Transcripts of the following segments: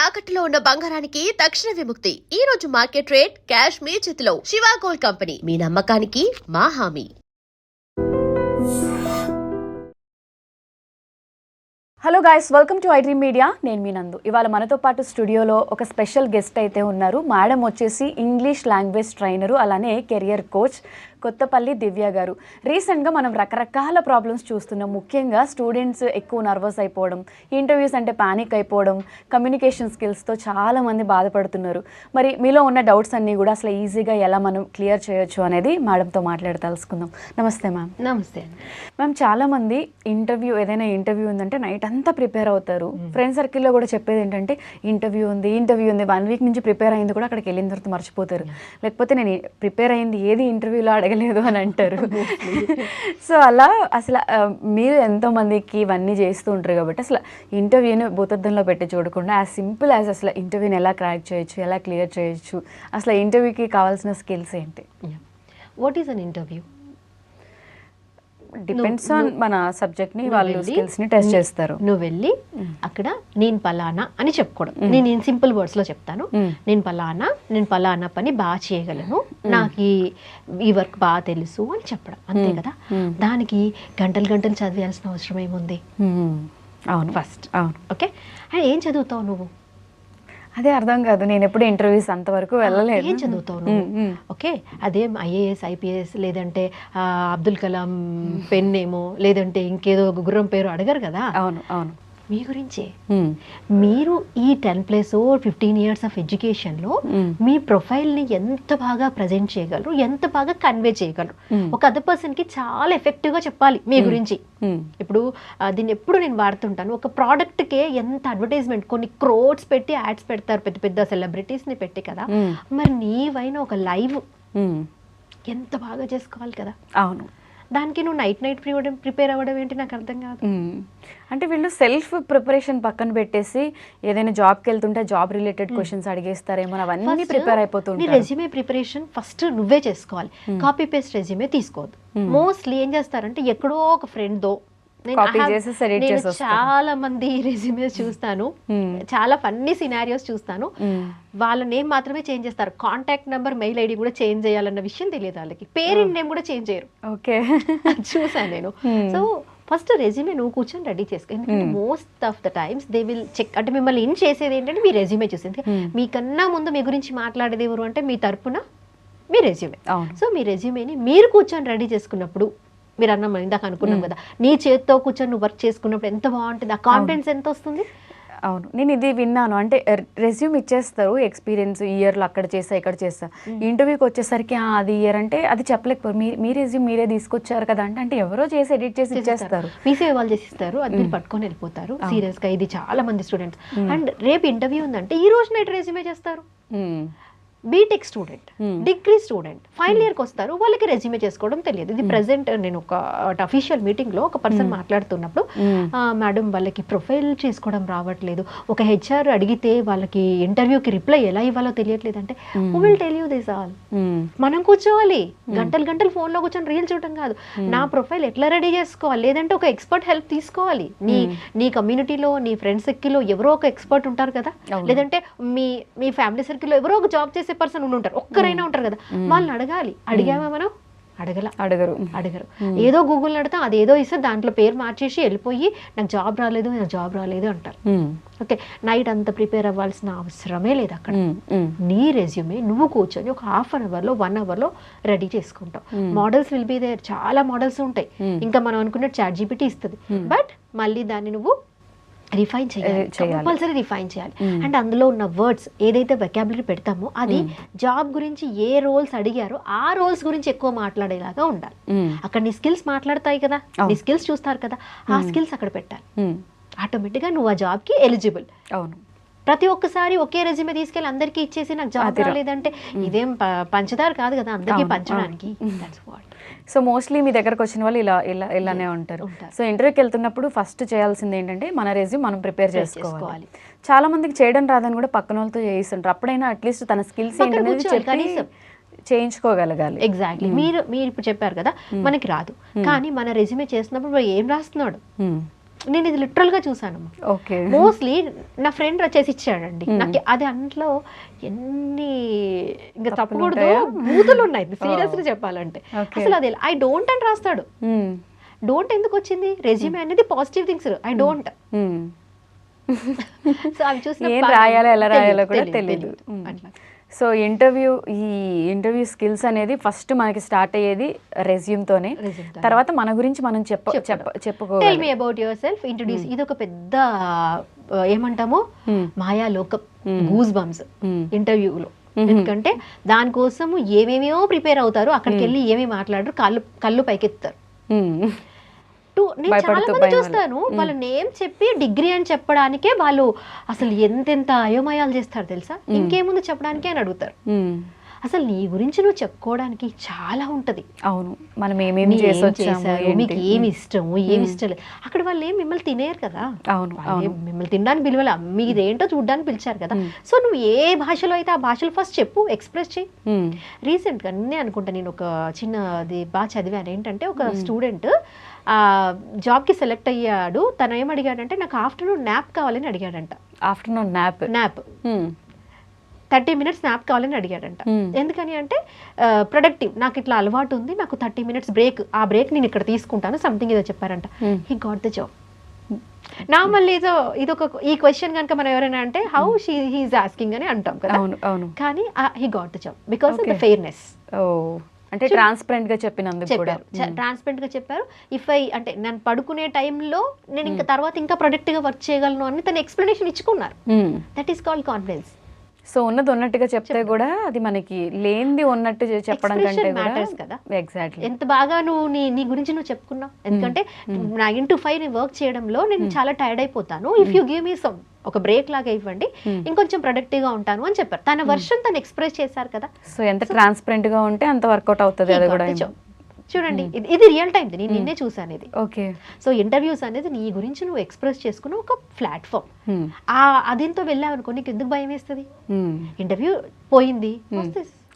తాకట్టులో ఉన్న బంగారానికి తక్షణ విముక్తి. ఈ రోజు మార్కెట్ రేట్ క్యాష్ మీ చేతిలో. శివ గోల్డ్ కంపెనీ, మీ నమ్మకానికి మా హామీ. Hello guys, welcome to iDream media. నేను మీ నందు. ఇవాళ మనతో పాటు స్టూడియోలో ఒక స్పెషల్ గెస్ట్ అయితే ఉన్నారు. మేడం వచ్చేసి ఇంగ్లీష్ లాంగ్వేజ్ ట్రైనరు, అలానే కెరియర్ కోచ్ కొత్తపల్లి దివ్య గారు. రీసెంట్గా మనం రకరకాల ప్రాబ్లమ్స్ చూస్తున్నాం. ముఖ్యంగా స్టూడెంట్స్ ఎక్కువ నర్వస్ అయిపోవడం, ఇంటర్వ్యూస్ అంటే ప్యానిక్ అయిపోవడం, కమ్యూనికేషన్ స్కిల్స్తో చాలామంది బాధపడుతున్నారు. మరి మీలో ఉన్న డౌట్స్ అన్నీ కూడా అసలు ఈజీగా ఎలా మనం క్లియర్ చేయొచ్చు అనేది మేడంతో మాట్లాడి తెలుసుకుందాం. నమస్తే మ్యామ్. నమస్తే మ్యామ్. చాలామంది ఏదైనా ఇంటర్వ్యూ ఉందంటే నైట్ అంతా ప్రిపేర్ అవుతారు. ఫ్రెండ్ సర్కిల్లో కూడా చెప్పేది ఏంటంటే ఇంటర్వ్యూ ఉంది 1 వీక్ నుంచి ప్రిపేర్ అయింది కూడా అక్కడికి వెళ్ళిన తర్వాత మర్చిపోతారు. లేకపోతే నేను ప్రిపేర్ అయింది ఏది ఇంటర్వ్యూలో అడగలేదు అని అంటారు. సో అలా అసలు మీరు ఎంతోమందికి ఇవన్నీ చేస్తూ ఉంటారు కాబట్టి అసలు ఇంటర్వ్యూని భూతద్దంలో పెట్టి చూడకుండా యాజ్ సింపుల్ యాజ్ అసలు ఇంటర్వ్యూని ఎలా క్రాక్ చేయొచ్చు, ఎలా క్లియర్ చేయొచ్చు, అసలు ఇంటర్వ్యూకి కావాల్సిన స్కిల్స్ ఏంటి? What is an interview? Depends on మన సబ్జెక్ట్ని, వాళ్ళు స్కిల్స్ని టెస్ట్ చేస్తారు. నువ్వు వెళ్ళి అక్కడ నేను పలానా అని చెప్పుకోవడం. నేను సింపుల్ వర్డ్స్లో చెప్తాను. నేను పలానా పని బాగా చేయగలను, నాకు ఈ వర్క్ బాగా తెలుసు అని చెప్పడం, అంతే కదా. దానికి గంటలు చదివాల్సిన అవసరం ఏముంది? అవును, ఫస్ట్ అవును. ఓకే, అండ్ ఏం చదువుతావు నువ్వు? అదే అర్థం కాదు. నేను ఎప్పుడు ఇంటర్వ్యూస్ అంతవరకు వెళ్ళలేదు. ఏం చదువుతావు నువ్వు? ఓకే, అదేం ఐఏఎస్ ఐపీఎస్ లేదంటే అబ్దుల్ కలాం పెన్ ఏమో లేదంటే ఇంకేదో గుర్రం పేరు అడగరు కదా. అవును అవును. మీ గురించే మీరు ఈ 10+ or 15 years ఆఫ్ ఎడ్యుకేషన్లో మీ ప్రొఫైల్ని ఎంత బాగా ప్రజెంట్ చేయగలరు, ఎంత బాగా కన్వే చేయగలరు, ఒక అదర్ పర్సన్కి చాలా ఎఫెక్టివ్గా చెప్పాలి మీ గురించి. ఇప్పుడు దీన్ని ఎప్పుడు నేను వాడుతుంటాను. ఒక ప్రోడక్ట్కే ఎంత అడ్వర్టైజ్మెంట్, కొన్ని క్రోడ్స్ పెట్టి యాడ్స్ పెడతారు, పెద్ద పెద్ద సెలబ్రిటీస్ని పెట్టి కదా. మరి నీవైన ఒక లైవ్ ఎంత బాగా చేసుకోవాలి కదా. అవును. దానికి నువ్వు నైట్ ప్రిపేర్ అవ్వడం ఏంటి నాకు అర్థం కాదు. అంటే వీళ్ళు సెల్ఫ్ ప్రిపరేషన్ పక్కన పెట్టేసి ఏదైనా జాబ్కి వెళ్తుంటే జాబ్ రిలేటెడ్ క్వశ్చన్స్ అడిగేస్తారేమో, అవన్నీ ప్రిపేర్ అయిపోతుంది. రెజ్యూమే ప్రిపరేషన్ ఫస్ట్ నువ్వే చేసుకోవాలి. కాపీ పేస్ట్ రెజ్యూమే తీసుకోవద్దు. మోస్ట్లీ ఏం చేస్తారంటే ఎక్కడో ఒక ఫ్రెండ్తో నేను చాలా మంది రెజ్యూమేస్ చూస్తాను, చాలా ఫన్నీ సినారియోస్ చూస్తాను. వాళ్ళ నేమ్ మాత్రమే చేంజ్ చేస్తారు, కాంటాక్ట్ నెంబర్, మెయిల్ ఐడి కూడా చేంజ్ చేయాలన్న విషయం తెలియదు వాళ్ళకి. పేరెంట్ నేమ్ కూడా చేంజ్ చేయరు. ఓకే, చూసాను నేను. సో ఫస్ట్ రెజ్యూమే నువ్వు కూర్చొని రెడీ చేసుకో. ఎందుకంటే most of the times they will check. అంటే మిమ్మల్ని ఇన్ చేసేది ఏంటంటే మీ రెజ్యూమే చూసింది. మీకన్నా ముందు మీ గురించి మాట్లాడేది ఎవరు అంటే మీ తరపున మీ రెజ్యూమే. సో మీ రెజ్యూమేని మీరు కూర్చొని రెడీ చేసుకున్నప్పుడు, మీరు అన్న ఇందాక అనుకున్నాం కదా, నీ చేతితో కూర్చొని నువ్వు వర్క్ చేసుకున్నప్పుడు ఎంత బాగుంటుంది, ఆ కాన్ఫిడెన్స్ ఎంత వస్తుంది. అవును, నేను ఇది విన్నాను. అంటే రెజ్యూమ్ ఇచ్చేస్తారు, ఎక్స్పీరియన్స్ ఇయర్లో అక్కడ చేస్తా ఇక్కడ చేస్తా, ఇంటర్వ్యూకి వచ్చేసరికి అది ఇయర్ అంటే అది చెప్పలేకపోరు. మీ రెజ్యూమ్ మీరే తీసుకొచ్చారు కదా అంటే ఎవరో చేసి ఎడిట్ చేసి ఇచ్చేస్తారు, మీసే వాళ్ళు చేసిస్తారు, అది మీరు పట్టుకొని వెళ్ళిపోతారు. సీరియస్గా ఇది చాలా మంది స్టూడెంట్స్. అండ్ రేపు ఇంటర్వ్యూ ఉందంటే ఈ రోజు నైట్ రెజ్యూమే చేస్తారు. BTech student, degree student, final ఇయర్కి వస్తారు, వాళ్ళకి రెజ్యూమే చేసుకోవడం తెలియదు. ఇది ప్రెసెంట్ నేను ఒక అఫీషియల్ మీటింగ్లో ఒక పర్సన్ మాట్లాడుతున్నప్పుడు, మేడం వాళ్ళకి ప్రొఫైల్ చేసుకోవడం రావట్లేదు, ఒక హెచ్ఆర్ అడిగితే వాళ్ళకి ఇంటర్వ్యూకి రిప్లై ఎలా ఇవ్వాలో తెలియట్లేదు అంటే, who will tell you this all? మనం కూర్చోవాలి గంటలు ఫోన్లో కూర్చొని రీల్ చూడటం కాదు. నా ప్రొఫైల్ ఎట్లా రెడీ చేసుకోవాలి, లేదంటే ఒక ఎక్స్పర్ట్ హెల్ప్ తీసుకోవాలి. నీ కమ్యూనిటీలో, నీ ఫ్రెండ్ సర్కిల్లో ఎవరో ఒక ఎక్స్పర్ట్ ఉంటారు కదా, లేదంటే మీ ఫ్యామిలీ సర్కిల్లో ఎవరో ఒక జాబ్ చేసే పర్సన్ ఉంటారు, ఒక్కరైనా ఉంటారు కదా, వాళ్ళని అడగాలి. అడిగామా మనం? అడగరు. ఏదో గూగుల్ అడతాం, అదేదో ఇస్తే దాంట్లో పేరు మార్చేసి వెళ్ళిపోయి నాకు జాబ్ రాలేదు అంటారు. ఓకే, నైట్ అంతా ప్రిపేర్ అవ్వాల్సిన అవసరమే లేదు. అక్కడ నీ రెజ్యూమే నువ్వు కూర్చొని ఒక హాఫ్ అన్ అవర్లో 1 అవర్లో రెడీ చేసుకుంటావు. మోడల్స్ విల్ బి దేర్, చాలా మోడల్స్ ఉంటాయి. ఇంకా మనం అనుకున్న ChatGPT ఇస్తుంది, బట్ మళ్ళీ దాన్ని నువ్వు రిఫైన్ చేయాలి, కంపల్సరీ రిఫైన్ చేయాలి. అండ్ అందులో ఉన్న వర్డ్స్ ఏదైతే వెకాబులరీ పెడతామో అది జాబ్ గురించి ఏ రోల్స్ అడిగారో ఆ రోల్స్ గురించి ఎక్కువ మాట్లాడేలాగా ఉండాలి. అక్కడ నీ స్కిల్స్ మాట్లాడతాయి కదా, నీ స్కిల్స్ చూస్తారు కదా, ఆ స్కిల్స్ అక్కడ పెట్టాలి. ఆటోమేటిక్గా నువ్వు ఆ జాబ్కి ఎలిజిబుల్. అవును, ప్రతి ఒక్కసారి ఒకే రెజ్యూమే తీసుకెళ్ళి అందరికీ ఇచ్చేసి నాకు జాబ్ రాలేదంటే ఇదేం పంచదార కాదు కదా అందరికీ పంచడానికి. సో మోస్ట్లీ మీ దగ్గరకు వచ్చిన వాళ్ళు ఇలానే ఉంటారు. సో ఇంటర్వ్యూకి వెళ్తున్నప్పుడు ఫస్ట్ చేయాల్సింది ఏంటంటే మన రెజ్యూమ్ మనం ప్రిపేర్ చేసుకోవాలి. చాలా మందికి చేయడం రాదని కూడా పక్కన వాళ్ళతో చేయిస్తుంటారు. అప్పుడైనా అట్లీస్ట్ తన స్కిల్స్ ఏంటనేది చేయించుకోగలగాలి. ఎగ్జాక్ట్లీ, మీరు ఇప్పుడు చెప్పారు కదా మనకి రాదు, కానీ మన రెజ్యూమే చేసినప్పుడు ఏం రాస్తున్నాడు, నేను ఇది లిటరల్ గా చూసాను. ఓకే. మోస్ట్లీ నా ఫ్రెండ్ చేసి ఇచ్చాడండి నాకు. అది అంట్లో ఎన్ని ఇంకా తప్పకూడదు బూతులు ఉన్నాయి సీరియస్ గా చెప్పాలంటే. అసలు అది ఐ డోంట్ అని రాస్తాడు. డోంట్ ఎందుకు వచ్చింది? రెజ్యూమే అనేది positive things. I don't. So అవి చూసి ఏం రాయాలో ఎలా రాయాలో కూడా తెలియదు. సో ఈ ఇంటర్వ్యూ స్కిల్స్ అనేది ఫస్ట్ మనకి స్టార్ట్ అయ్యేది రెజ్యూమ్తోనే. తర్వాత మన గురించి మనం చెప్పుకోవాలి. Tell me about your self, introduce. ఇది ఒక పెద్ద ఏమంటాము మాయా లోకం, గూస్ బంప్స్ ఇంటర్వ్యూలో. ఎందుకంటే దానికోసం ఏమేమో ప్రిపేర్ అవుతారు, అక్కడికి వెళ్ళి ఏమీ మాట్లాడరు, కళ్ళు పైకెత్తారు. నేను చాలా మంది చూస్తాను వాళ్ళ నేమ్ చెప్పి డిగ్రీ అని చెప్పడానికే వాళ్ళు అసలు ఎంతెంత అయోమయాలు చేస్తారు తెలుసా. ఇంకేముంది చెప్పడానికే అని అడుగుతారు. అసలు నీ గురించి నువ్వు చెప్పుకోవడానికి చాలా ఉంటది. అవును, మనం ఏమేమి చేసాము, మీకు ఏమి ఇష్టము ఏమి ఇష్టం లేదు. అక్కడ వాళ్ళు ఏం మిమ్మల్ని తినేరు కదా. అవును, మిమ్మల్ని తినడానికి పిలవాలి, మీదేంటో చూడడానికి పిలిచారు కదా. సో నువ్వు ఏ భాషలో అయితే ఆ భాషలో ఫస్ట్ చెప్పు, ఎక్స్ప్రెస్ చేయి. రీసెంట్ గా అన్నీ అనుకుంటా నేను ఒక చిన్నది బాగా చదివాను. ఏంటంటే ఒక స్టూడెంట్ జాబ్కి సెలెక్ట్ అయ్యాడు. తను ఏం అడిగాడంటే నాకు ఆఫ్టర్నూన్ న్యాప్ కావాలని అడిగాడంట. ఆఫ్టర్నూన్ న్యాప్ 30 minutes న్యాప్ కావాలని అడిగాడంట. ఎందుకని అంటే ప్రొడక్టివ్, నాకు ఇట్లా అలవాటు ఉంది, నాకు 30 minutes బ్రేక్, ఆ బ్రేక్ నేను ఇక్కడ తీసుకుంటాను, సంథింగ్ ఏదో చెప్పారంట. He got the job. నా మళ్ళీ ఇదొక ఈ క్వశ్చన్ కనుక మనం ఎవరైనా అంటే హౌ హీఈస్ ఆస్కింగ్ అని అంటాం కదా. కానీ he got the job because of the fairness. అంటే ట్రాన్స్పరెంట్ గా చెప్పినందుకు కూడా ట్రాన్స్పరెంట్ గా చెప్పారు. ఇఫ్ ఐ అంటే నేను పడుకునే టైంలో నేను ఇంకా తర్వాత ఇంకా ప్రొడక్టివ్ గా వర్క్ చేయగలను అని తను ఎక్స్ప్లెనేషన్ ఇచ్చుకున్నారు. That is called confidence. So ఉన్నది ఉన్నట్టుగా చెప్తే కూడా అది మనకి లేనిది ఉన్నట్టు చెప్పడం కంటే కదా. ఎగ్జాక్ట్లీ. ఎంత బాగా నువ్వు నీ గురించి నువ్వు చెప్పుకున్నావు. ఎందుకంటే 9 to 5 నేను వర్క్ చేయడంలో నేను చాలా టైర్డ్ అయిపోతాను. If you give me some ఒక బ్రేక్ లాగా ఇవ్వండి, ఇంకొంచెం ప్రొడక్టివ్ గా ఉంటాను అని చెప్పారు. తన వర్షన్ తను ఎక్స్ప్రెస్ చేశారు కదా. సో ఎంత ట్రాన్స్పరెంట్ గా ఉంటే అంత వర్కౌట్ అవుతుంది. అది కూడా చూడండి, ఇది రియల్ టైం, నేను నిన్నే చూసాను ఇది. ఓకే. సో ఇంటర్వ్యూస్ అనేది నీ గురించి నువ్వు ఎక్స్ప్రెస్ చేసుకున్న ఒక ప్లాట్ఫామ్. అదింతో వెళ్ళావు అనుకో, నీకు ఎందుకు భయం వేస్తుంది? ఇంటర్వ్యూ పోయింది,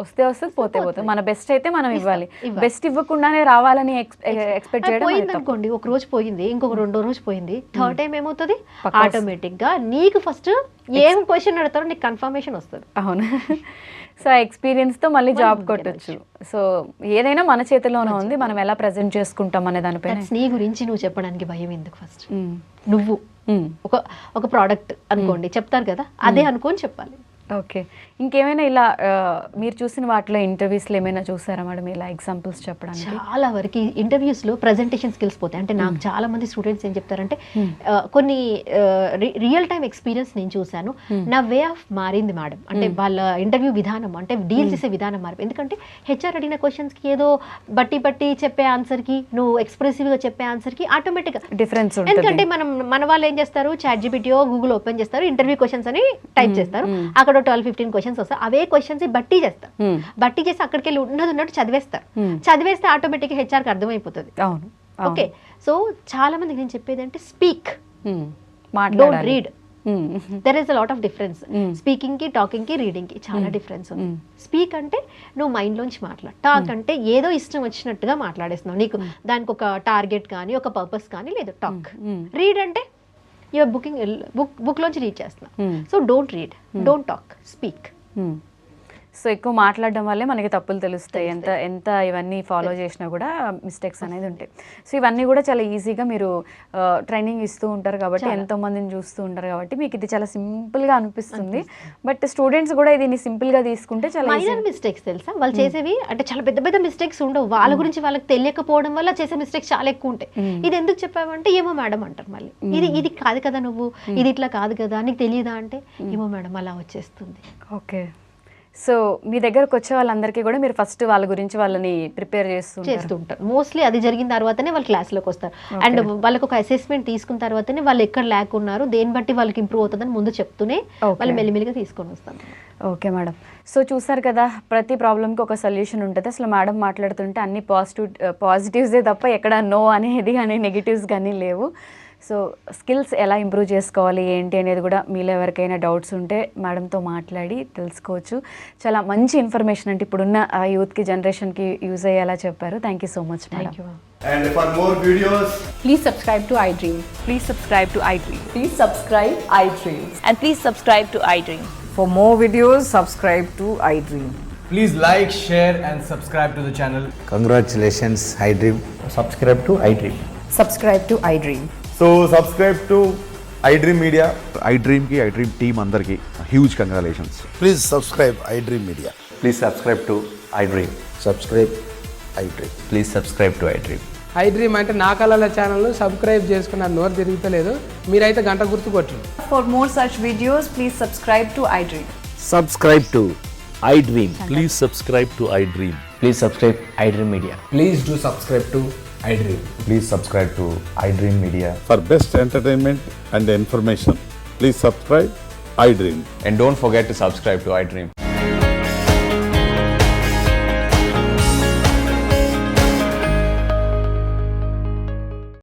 వస్తే పోతే మన బెస్ట్ అయితే మనం ఇవ్వాలి. బెస్ట్ ఇవ్వకుండానే రావాలని ఎక్స్పెక్ట్ చేయడం పోయింది అనుకోండి, ఒక రోజు పోయింది, ఇంకొక 2వ రోజు పోయింది, థర్డ్ టైం ఏమవుతుంది? ఆటోమేటిక్ గా నీకు ఫస్ట్ ఏం క్వశ్చన్ అడతారో నీకు కన్ఫర్మేషన్ వస్తుంది. అవును. సో ఆ ఎక్స్పీరియన్స్ తో మళ్ళీ జాబ్ కొట్టొచ్చు. సో ఏదైనా మన చేతిలోనే ఉంది, మనం ఎలా ప్రెజెంట్ చేసుకుంటాం అనే దానిపైన. నీ గురించి నువ్వు చెప్పడానికి భయం ఎందుకు? ఫస్ట్ నువ్వు ఒక ప్రోడక్ట్ అనుకోండి చెప్తారు కదా, అదే అనుకోని చెప్పాలి. ఓకే. ఇంకేమైనా ఇలా మీరు చూసిన వాటిలో ఇంటర్వ్యూస్లో ఏమైనా చూసారా మేడం ఇలా ఎగ్జాంపుల్స్ చెప్పడానికి? చాలా వరకు ఇంటర్వ్యూస్లో ప్రజెంటేషన్ స్కిల్స్ పోతాయి. అంటే నాకు చాలా మంది స్టూడెంట్స్ ఏం చెప్తారంటే కొన్ని రియల్ టైమ్ ఎక్స్పీరియన్స్ నేను చూశాను, నా వే ఆఫ్ మారింది మేడం. అంటే వాళ్ళ ఇంటర్వ్యూ విధానం, అంటే డీల్ చేసే విధానం మారింది. ఎందుకంటే హెచ్ఆర్ అడిగిన క్వశ్చన్స్కి ఏదో బట్టి చెప్పే ఆన్సర్కి, నువ్వు ఎక్స్ప్రెసివ్గా చెప్పే ఆన్సర్కి ఆటోమేటిక్గా డిఫరెన్స్ ఉంటుంది. ఎందుకంటే మన వాళ్ళు ఏం చేస్తారు, చాట్ జీపీటీయో గూగుల్ ఓపెన్ చేస్తారు, ఇంటర్వ్యూ క్వశ్చన్స్ అని టైప్ చేస్తారు, అక్కడ 12-15 క్వశ్చన్స్ వస్తాయి. అవే క్వశ్చన్స్ బట్టి చేస్తారు, బట్టి చేసి అక్కడికి వెళ్ళి ఉన్నట్టు చదివేస్తారు. చదివేస్తే ఆటోమేటిక్ హెచ్ఆర్కి అర్థమైపోతుంది. ఓకే. సో చాలా మందికి నేను చెప్పేది అంటే speak, don't read. There is a lot of difference. Speaking కి, టాకింగ్ కి, రీడింగ్ కి చాలా డిఫరెన్స్ ఉంది. స్పీక్ అంటే నువ్వు మైండ్ లోంచి మాట్లాడు. టాక్ అంటే ఏదో ఇష్టం వచ్చినట్టుగా మాట్లాడేస్తున్నావు, నీకు దానికి ఒక టార్గెట్ కానీ ఒక పర్పస్ కానీ లేదు. టాక్. రీడ్ అంటే యువర్ బుక్ లోంచి రీడ్ చేస్తున్నా. So don't read, don't talk, speak. So ఎక్కువ మాట్లాడడం వల్లే మనకి తప్పులు తెలుస్తాయి. ఎంత ఇవన్నీ ఫాలో చేసినా కూడా మిస్టేక్స్ అనేది ఉంటాయి. సో ఇవన్నీ కూడా చాలా ఈజీగా మీరు ట్రైనింగ్ ఇస్తూ ఉంటారు కాబట్టి, ఎంతో మందిని చూస్తూ ఉంటారు కాబట్టి మీకు ఇది చాలా సింపుల్ గా అనిపిస్తుంది. బట్ స్టూడెంట్స్ కూడా దీన్ని సింపుల్ గా తీసుకుంటే చాలా మైనర్ మిస్టేక్స్ తెలుసా వాళ్ళు చేసేవి. అంటే చాలా పెద్ద పెద్ద మిస్టేక్స్ ఉండవు, వాళ్ళ గురించి వాళ్ళకి తెలియకపోవడం వల్ల చేసే మిస్టేక్స్ చాలా ఎక్కువ ఉంటాయి. ఇది ఎందుకు చెప్పావంటే ఏమో మేడం అంటారు మళ్ళీ. ఇది కాదు కదా, నువ్వు ఇది ఇట్లా కాదు కదా, నీకు తెలియదా అంటే ఏమో మేడం అలా వచ్చేస్తుంది. ఓకే. సో మీ దగ్గరకు వచ్చే వాళ్ళందరికీ కూడా మీరు ఫస్ట్ వాళ్ళ గురించి వాళ్ళని ప్రిపేర్ చేస్తూ ఉంటారు. మోస్ట్లీ అది జరిగిన తర్వాతనే వాళ్ళు క్లాస్లోకి వస్తారు. అండ్ వాళ్ళకి ఒక అసెస్మెంట్ తీసుకున్న తర్వాతనే వాళ్ళు ఎక్కడ ల్యాక్ ఉన్నారు, దేని బట్టి వాళ్ళకి ఇంప్రూవ్ అవుతుందని ముందు చెప్తూనే వాళ్ళు మెల్లిమెల్లిగా తీసుకొని వస్తారు. Okay madam. సో చూసారు కదా, ప్రతి ప్రాబ్లమ్కి ఒక సొల్యూషన్ ఉంటుంది. అసలు మేడం మాట్లాడుతుంటే అన్ని పాజిటివ్సే తప్ప ఎక్కడ నో అనేది కానీ నెగిటివ్స్ కానీ లేవు. సో స్కిల్స్ ఎలా ఇంప్రూవ్ చేసుకోవాలి ఏంటి అనేది కూడా మీలో ఎవరికైనా డౌట్స్ ఉంటే మేడంతో మాట్లాడి తెలుసుకోవచ్చు. చాలా మంచి ఇన్ఫర్మేషన్ అంటే ఇప్పుడున్న యూత్కి జనరేషన్కి యూజ్ అయ్యేలా చెప్పారు. Thank you so much madam. Thank you. And for more videos, Please subscribe to iDream. Please subscribe to iDream. Please subscribe iDream. And please subscribe to iDream. For more videos, subscribe to iDream. please like, share and subscribe to the channel. Congratulations, iDream. Subscribe to iDream. Subscribe to iDream. So subscribe to iDream Media. iDream ki iDream team అందరికి huge congratulations. Please subscribe iDream Media. Please subscribe to iDream. Subscribe iDream. Please subscribe to iDream. iDream అంటే నా కళల channel subscribe చేసుకున్న నోరు తిరుగుతలేదు, మీరైతే గంట గుర్తు కొట్టండి. For more such videos, please subscribe to iDream. Subscribe to iDream. Please subscribe to iDream. Please subscribe iDream Media. Please do subscribe to iDream. Please subscribe to iDream Media. For best entertainment and information, please subscribe iDream. And don't forget to subscribe to iDream.